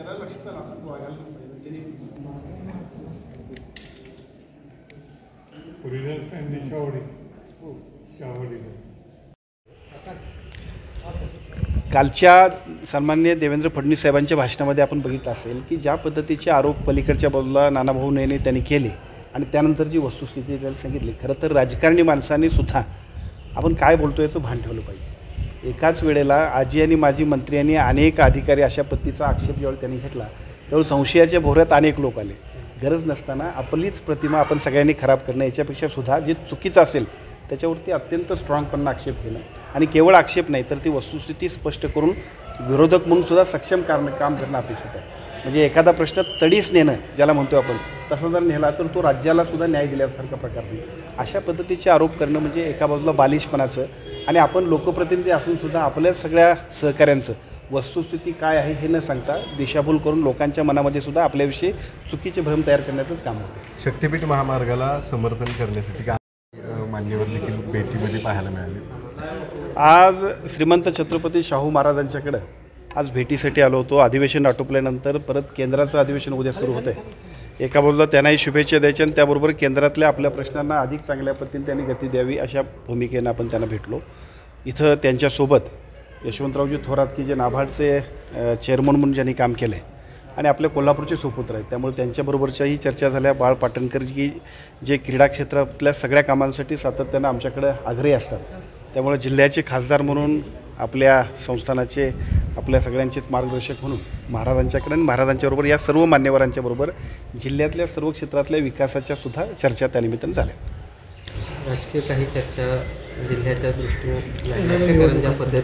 त्याला लक्षात आलं असं वागायला पाहिजे कालच्या सन्माननीय देवेंद्र फडणवीस साहेबांच्या भाषणामध्ये आपण बघितलं असेल की ज्या पद्धतीचे आरोप पलीकडच्या बाजूला नानाभाऊ नेने त्यांनी केले आणि त्यानंतर जी वस्तुस्थिती त्याला सांगितली, खरं तर राजकारणी माणसांनी सुद्धा आपण काय बोलतो याचं भान ठेवलं पाहिजे। एकाच वेळेला आजी आणि माजी मंत्री आणि अनेक अधिकारी अशा पद्धतीचा आक्षेप ज्यावेळी त्यांनी घेतला त्यावेळी संशयाच्या भोवऱ्यात अनेक लोक आले। गरज नसताना आपलीच प्रतिमा आपण सगळ्यांनी खराब करणं याच्यापेक्षा सुद्धा जे चुकीचं असेल त्याच्यावरती अत्यंत स्ट्रॉंगपणे आक्षेप घेणं आणि केवळ आक्षेप नाही तर ती वस्तुस्थिती स्पष्ट करून विरोधक म्हणून सुद्धा सक्षम काम करणं अपेक्षित आहे। म्हणजे एखादा प्रश्न तडीस नेणं ज्याला म्हणतो आपण तसं जर नेला तर तो राज्याला सुद्धा न्याय दिल्यासारखा प्रकार नाही। अशा पद्धतीचे आरोप करणं म्हणजे एका बाजूला बालिशपणाचं आणि आपण लोकप्रतिनिधी असून सुद्धा आपल्या सगळ्या सहकाऱ्यांचं वस्तुस्थिती काय आहे हे न सांगता दिशाभूल करून लोकांच्या मनामध्ये सुद्धा आपल्याविषयी चुकीचे भ्रम तयार करण्याचंच काम होतं। शक्तीपीठ महामार्गाला समर्थन करण्यासाठी मान्यवर देखील भेटीमध्ये पाहायला मिळाले। आज श्रीमंत छत्रपती शाहू महाराजांच्याकडं आज भेटीसाठी आलो होतो। अधिवेशन आटोपल्यानंतर परत केंद्राचं अधिवेशन उद्या सुरू होतं आहे। एका बाजूला त्यांनाही शुभेच्छा द्यायच्या आणि त्याबरोबर केंद्रातल्या आपल्या प्रश्नांना अधिक चांगल्या पद्धतीने त्यांनी गती द्यावी अशा भूमिकेनं आपण त्यांना भेटलो। इथं त्यांच्यासोबत यशवंतरावजी थोरात की जे नाबार्डचे चेअरमन म्हणून ज्यांनी काम केलं आहे आणि आपल्या कोल्हापूरचे सुपुत्र आहेत त्यामुळे त्यांच्याबरोबरच्याही चर्चा झाल्या। बाळ पाटणकर की जे क्रीडा क्षेत्रातल्या सगळ्या कामांसाठी सातत्यानं आमच्याकडे आग्रही असतात त्यामुळे जिल्ह्याचे खासदार म्हणून आपल्या संस्थानाचे आपल्या सगळ्यांचेच मार्गदर्शक म्हणून महाराजांच्याकडे आणि महाराजांच्याबरोबर या सर्व मान्यवरांच्याबरोबर जिल्ह्यातल्या सर्व क्षेत्रातल्या विकासाच्या सुद्धा चर्चा त्यानिमित्तानं झाल्या। राजकीय काही चर्चा जिल्ह्याच्या दृष्टीने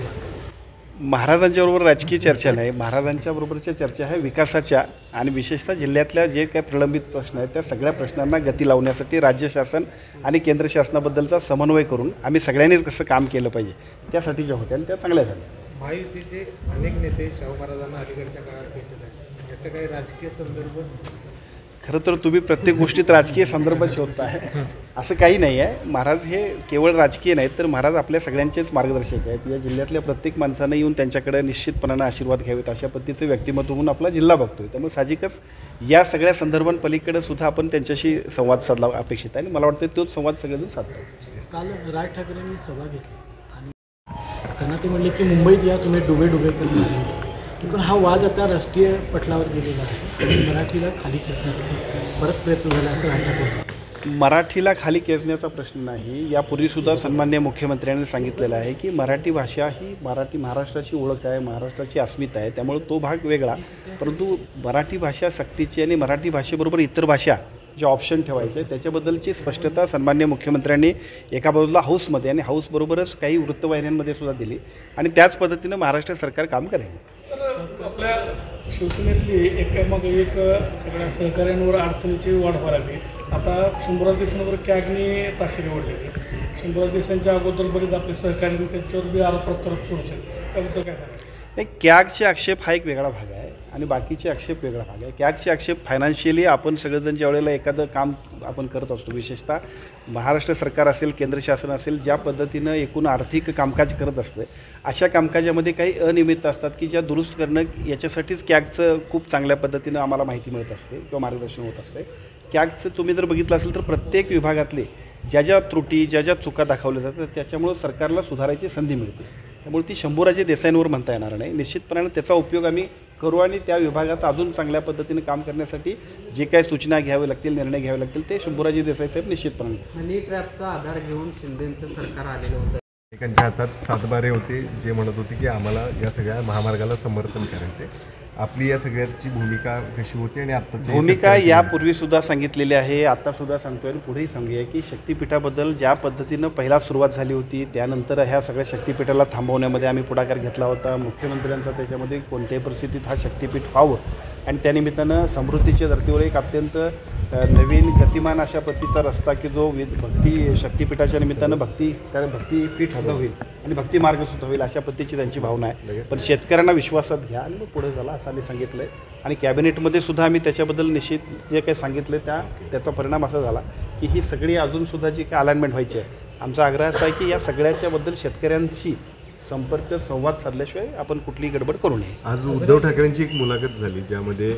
महाराजांच्याबरोबर राजकीय चर्चा नाही, महाराजांच्याबरोबरच्या चर्चा आहे विकासाच्या आणि विशेषतः जिल्ह्यातल्या जे काही प्रलंबित प्रश्न आहेत त्या सगळ्या प्रश्नांना गती लावण्यासाठी राज्य शासन आणि केंद्र शासनाबद्दलचा समन्वय करून आम्ही सगळ्यांनीच कसं काम केलं पाहिजे त्यासाठी ज्या होत्या आणि त्या चांगल्या झाल्या। महायुतीचे अनेक नेते शाहू महाराजांना अलीकडच्या काळात भेटत आहेत, याचा काही राजकीय संदर्भ? खरं तर तुम्ही प्रत्येक गोष्टीत राजकीय संदर्भ शोधता आहे असं काही नाही आहे। महाराज हे केवळ राजकीय नाहीत तर महाराज आपल्या सगळ्यांचेच मार्गदर्शक आहेत। या जिल्ह्यातल्या प्रत्येक माणसानं येऊन त्यांच्याकडे निश्चितपणानं आशीर्वाद घ्यावेत अशा पद्धतीचं व्यक्तिमत्व म्हणून आपला जिल्हा बघतोय। त्यामुळे साहजिकच या सगळ्या संदर्भांपलीकडे सुद्धा आपण त्यांच्याशी संवाद साधला अपेक्षित आहे आणि मला वाटतं तोच संवाद सगळेजण साधतात। काल राज ठाकरेंनी सभा घेतली आणि त्यांना ते म्हणले की मुंबईत या तुम्ही डुबे करून पण हा वाद आता राष्ट्रीय पटलावर गेलेला आहे। मराठीला खाली खेचण्याचा परत प्रयत्न झाला असं राज ठाकरेंचं। मराठीला खाली खेचण्याचा प्रश्न नाही। यापूर्वीसुद्धा सन्माननीय मुख्यमंत्र्यांनी सांगितलेलं आहे की मराठी भाषा ही महाराष्ट्राची ओळख आहे, महाराष्ट्राची अस्मिता आहे। त्यामुळे तो भाग वेगळा, परंतु मराठी भाषा सक्तीची आणि मराठी भाषेबरोबर इतर भाषा जे ऑप्शन ठेवायचे त्याच्याबद्दलची स्पष्टता सन्माननीय मुख्यमंत्र्यांनी एका बाजूला हाऊसमध्ये आणि हाऊसबरोबरच काही वृत्तवाहिन्यांमध्ये सुद्धा दिली आणि त्याच पद्धतीनं महाराष्ट्र सरकार काम करेल। आपल्या शिवसेनेतली एक सगळ्या सहकाऱ्यांवर अडचणीची वाढ व्हायला लागली। आता शंभूराज देसाईंवर कॅगनी ताशेरे ओढलेली, शंभूराज देसाईंच्या अगोदर बरेच आपले सहकारी त्यांच्यावर बी आरोप प्रत्यारोप सुरू आहेत, त्याबद्दल काय सांगा? नाही, कॅगचे आक्षेप हा एक वेगळा भाग आहे आणि बाकीचे आक्षेप वेगळा भाग आहे। कॅगचे आक्षेप फायनान्शियली आपण सगळेजण ज्या वेळेला एखादं काम आपण करत असतो, विशेषतः महाराष्ट्र सरकार असेल केंद्र शासन असेल ज्या पद्धतीनं एकूण आर्थिक कामकाज करत असतं अशा कामकाजामध्ये काही अनियमितता असतात की ज्या दुरुस्त करणं याच्यासाठीच कॅगचं खूप चांगल्या पद्धतीनं आम्हाला माहिती मिळत असते किंवा मार्गदर्शन होत असते। कॅगचं तुम्ही जर बघितलं असेल तर प्रत्येक विभागातले ज्या त्रुटी ज्या चुका दाखवल्या जातात त्याच्यामुळं सरकारला सुधारायची संधी मिळते। त्यामुळे ती शंभूराजे देसाईंवर म्हणता येणार नाही। निश्चितपणाने त्याचा उपयोग आम्ही करू आणि त्या विभागात अजून चांगल्या पद्धतीने काम करण्यासाठी जे काही सूचना घ्यावे लागतील, निर्णय घ्यावे लागतील ते शंभूराजे देसाई साहेब निश्चितपणे घेतील। हनी ट्रॅपचा आधार घेऊन शिंदेंचं सरकार आलेलं होतं। एकांच्या हातात सातबारे होते जे म्हणत होते की आम्हाला या सगळ्या महामार्गाला समर्थन करायचे। आपली या सगळ्याची भूमिका कशी होती आणि आत्ताची भूमिका यापूर्वीसुद्धा सांगितलेली आहे, आत्तासुद्धा सांगतोय आणि पुढेही सांगूया की शक्तिपीठाबद्दल ज्या पद्धतीनं पहिला सुरुवात झाली होती त्यानंतर ह्या सगळ्या शक्तिपीठाला थांबवण्यामध्ये आम्ही पुढाकार घेतला होता। मुख्यमंत्र्यांचा त्याच्यामध्ये कोणत्याही परिस्थितीत हा शक्तिपीठ व्हावं आणि त्यानिमित्तानं समृद्धीच्या धर्तीवर एक अत्यंत नवीन गतिमान अशा पद्धतीचा रस्ता की जो भक्ती शक्तिपीठाच्या निमित्तानं भक्तीपीठ सुद्धा होईल आणि भक्ती मार्ग सुद्धा होईल अशा पद्धतीची त्यांची भावना आहे। पण शेतकऱ्यांना विश्वासात घ्या आणि मग पुढे झाला असं आम्ही सांगितलं आहे आणि कॅबिनेटमध्ये सुद्धा आम्ही त्याच्याबद्दल निश्चित जे काही सांगितलं त्याचा परिणाम असा झाला की ही सगळी अजूनसुद्धा जी काही अलाइनमेंट व्हायची आहे आमचा आग्रह असा आहे की या सगळ्याच्याबद्दल शेतकऱ्यांची संपर्क संवाद साधल्याशिवाय आपण कुठलीही गडबड करू नये. आज उद्धव ठाकरेंची एक मुलाखत झाली ज्यामध्ये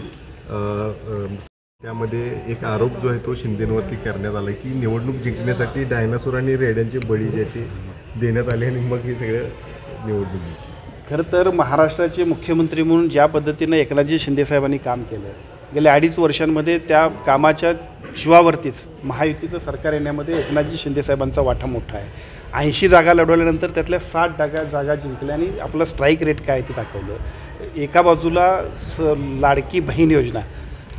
त्यामध्ये एक आरोप जो आहे तो शिंदेवरती करण्यात आला की निवडणूक जिंकण्यासाठी डायनासोर आणि रेड्यांचे बळी ज्याचे देण्यात आले आणि मग हे सगळं निवडणूक. खरं तर महाराष्ट्राचे मुख्यमंत्री म्हणून ज्या पद्धतीनं एकनाथजी शिंदेसाहेबांनी काम केलं गेल्या 2.5 वर्षांमध्ये त्या कामाच्या जीवावरतीच महायुतीचं सरकार येण्यामध्ये एकनाथजी शिंदेसाहेबांचा वाटा मोठा आहे. 80 जागा लढवल्यानंतर त्यातल्या 60 जागा जिंकल्या आणि आपलं स्ट्राईक रेट काय ते दाखवलं. एका बाजूला लाडकी बहीण योजना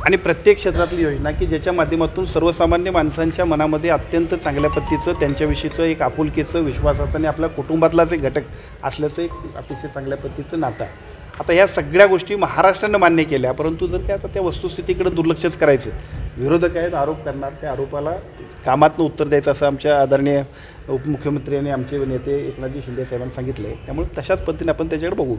आणि प्रत्येक क्षेत्रातली योजना की ज्याच्या माध्यमातून सर्वसामान्य माणसांच्या मनामध्ये अत्यंत चांगल्या पद्धतीचं त्यांच्याविषयीचं एक आपुलकीचं विश्वासाचं आणि आपल्या कुटुंबातलाच एक घटक असल्याचं एक अतिशय चांगल्या पद्धतीचं नातं आहे. आता ह्या सगळ्या गोष्टी महाराष्ट्रानं मान्य केल्या, परंतु जर काय आता त्या वस्तुस्थितीकडे दुर्लक्षच करायचं, विरोधक आहेत आरोप करणार, त्या आरोपाला कामातनं उत्तर द्यायचं असं आमच्या आदरणीय उपमुख्यमंत्री आणि आमचे नेते एकनाथजी शिंदे साहेबांनी सांगितलं आहे. त्यामुळे तशाच पद्धतीने आपण त्याच्याकडे बघू.